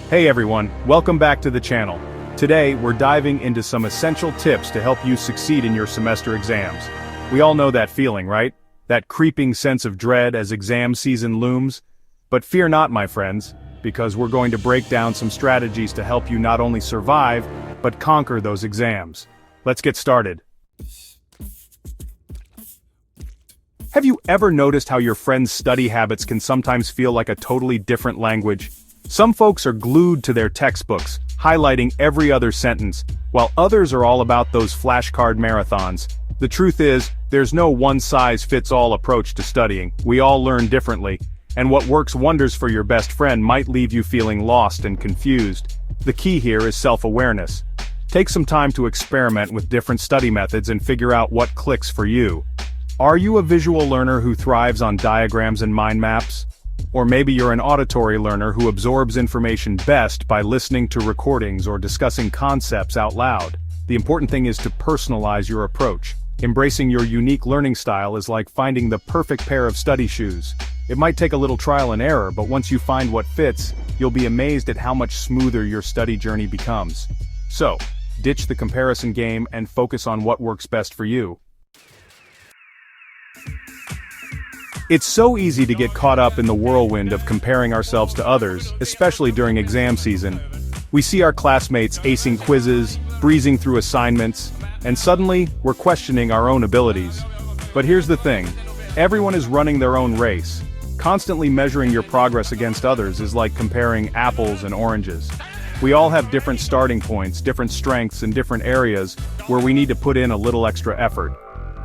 Hey everyone, welcome back to the channel. Today, we're diving into some essential tips to help you succeed in your semester exams. We all know that feeling, right? That creeping sense of dread as exam season looms. But fear not, my friends, because we're going to break down some strategies to help you not only survive, but conquer those exams. Let's get started. Have you ever noticed how your friends' study habits can sometimes feel like a totally different language? Some folks are glued to their textbooks, highlighting every other sentence, while others are all about those flashcard marathons. The truth is, there's no one-size-fits-all approach to studying. We all learn differently, and what works wonders for your best friend might leave you feeling lost and confused. The key here is self-awareness. Take some time to experiment with different study methods and figure out what clicks for you. Are you a visual learner who thrives on diagrams and mind maps? Or maybe you're an auditory learner who absorbs information best by listening to recordings or discussing concepts out loud. The important thing is to personalize your approach. Embracing your unique learning style is like finding the perfect pair of study shoes. It might take a little trial and error, but once you find what fits, you'll be amazed at how much smoother your study journey becomes. So, ditch the comparison game and focus on what works best for you. It's so easy to get caught up in the whirlwind of comparing ourselves to others, especially during exam season. We see our classmates acing quizzes, breezing through assignments, and suddenly, we're questioning our own abilities. But here's the thing, everyone is running their own race. Constantly measuring your progress against others is like comparing apples and oranges. We all have different starting points, different strengths, and different areas where we need to put in a little extra effort.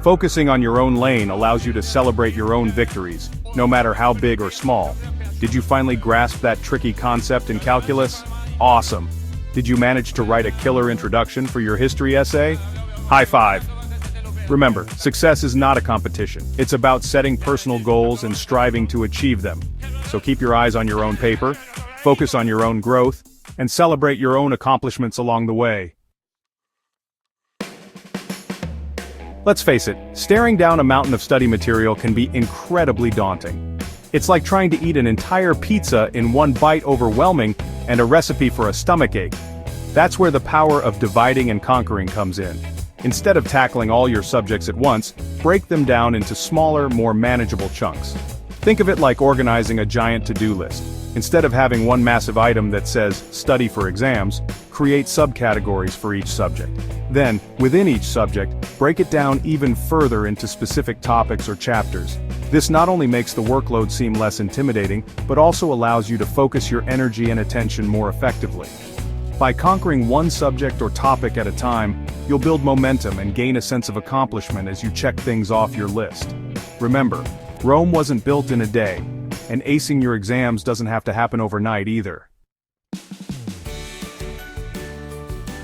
Focusing on your own lane allows you to celebrate your own victories, no matter how big or small. Did you finally grasp that tricky concept in calculus? Awesome! Did you manage to write a killer introduction for your history essay? High five! Remember, success is not a competition. It's about setting personal goals and striving to achieve them. So keep your eyes on your own paper, focus on your own growth, and celebrate your own accomplishments along the way. Let's face it, staring down a mountain of study material can be incredibly daunting. It's like trying to eat an entire pizza in one bite, overwhelming, and a recipe for a stomachache. That's where the power of dividing and conquering comes in. Instead of tackling all your subjects at once, break them down into smaller, more manageable chunks. Think of it like organizing a giant to-do list. Instead of having one massive item that says, "Study for exams," create subcategories for each subject. Then, within each subject, break it down even further into specific topics or chapters. This not only makes the workload seem less intimidating, but also allows you to focus your energy and attention more effectively. By conquering one subject or topic at a time, you'll build momentum and gain a sense of accomplishment as you check things off your list. Remember, Rome wasn't built in a day, and acing your exams doesn't have to happen overnight either.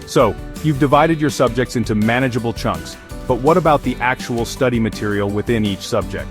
So, you've divided your subjects into manageable chunks, but what about the actual study material within each subject?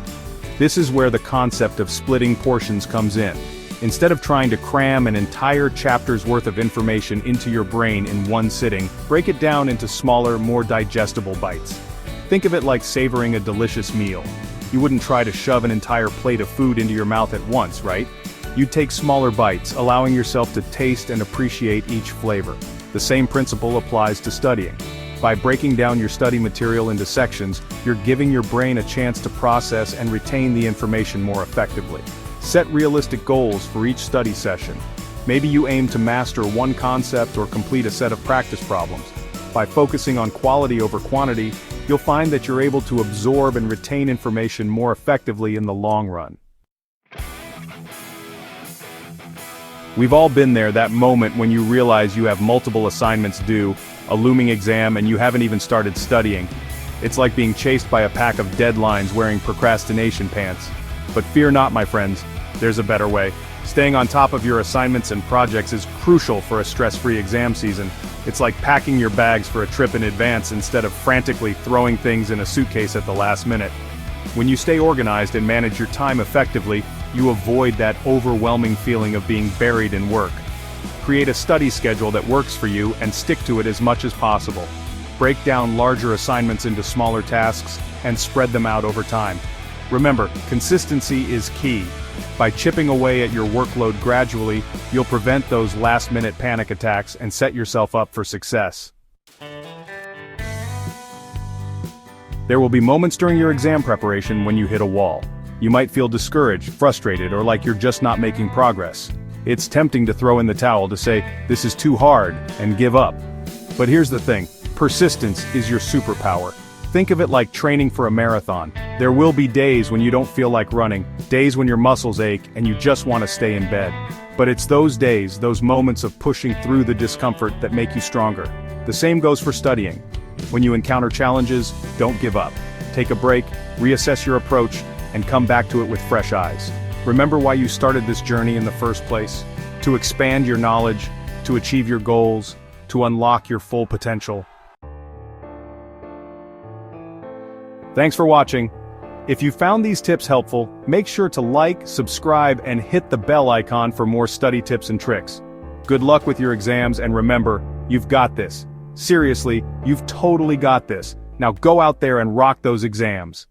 This is where the concept of splitting portions comes in. Instead of trying to cram an entire chapter's worth of information into your brain in one sitting, break it down into smaller, more digestible bites. Think of it like savoring a delicious meal. You wouldn't try to shove an entire plate of food into your mouth at once, right? You'd take smaller bites, allowing yourself to taste and appreciate each flavor. The same principle applies to studying. By breaking down your study material into sections, you're giving your brain a chance to process and retain the information more effectively. Set realistic goals for each study session. Maybe you aim to master one concept or complete a set of practice problems. By focusing on quality over quantity, you'll find that you're able to absorb and retain information more effectively in the long run. We've all been there, that moment when you realize you have multiple assignments due, a looming exam, and you haven't even started studying. It's like being chased by a pack of deadlines wearing procrastination pants. But fear not, my friends, there's a better way. Staying on top of your assignments and projects is crucial for a stress-free exam season. It's like packing your bags for a trip in advance instead of frantically throwing things in a suitcase at the last minute. When you stay organized and manage your time effectively, you avoid that overwhelming feeling of being buried in work. Create a study schedule that works for you and stick to it as much as possible. Break down larger assignments into smaller tasks and spread them out over time. Remember, consistency is key. By chipping away at your workload gradually, you'll prevent those last-minute panic attacks and set yourself up for success. There will be moments during your exam preparation when you hit a wall. You might feel discouraged, frustrated, or like you're just not making progress. It's tempting to throw in the towel, to say, "This is too hard," and give up. But here's the thing, persistence is your superpower. Think of it like training for a marathon. There will be days when you don't feel like running, days when your muscles ache and you just want to stay in bed. But it's those days, those moments of pushing through the discomfort that make you stronger. The same goes for studying. When you encounter challenges, don't give up. Take a break, reassess your approach, and come back to it with fresh eyes. Remember why you started this journey in the first place? To expand your knowledge, to achieve your goals, to unlock your full potential. Thanks for watching. If you found these tips helpful, make sure to like, subscribe, and hit the bell icon for more study tips and tricks. Good luck with your exams, and remember, you've got this. Seriously, you've totally got this. Now go out there and rock those exams.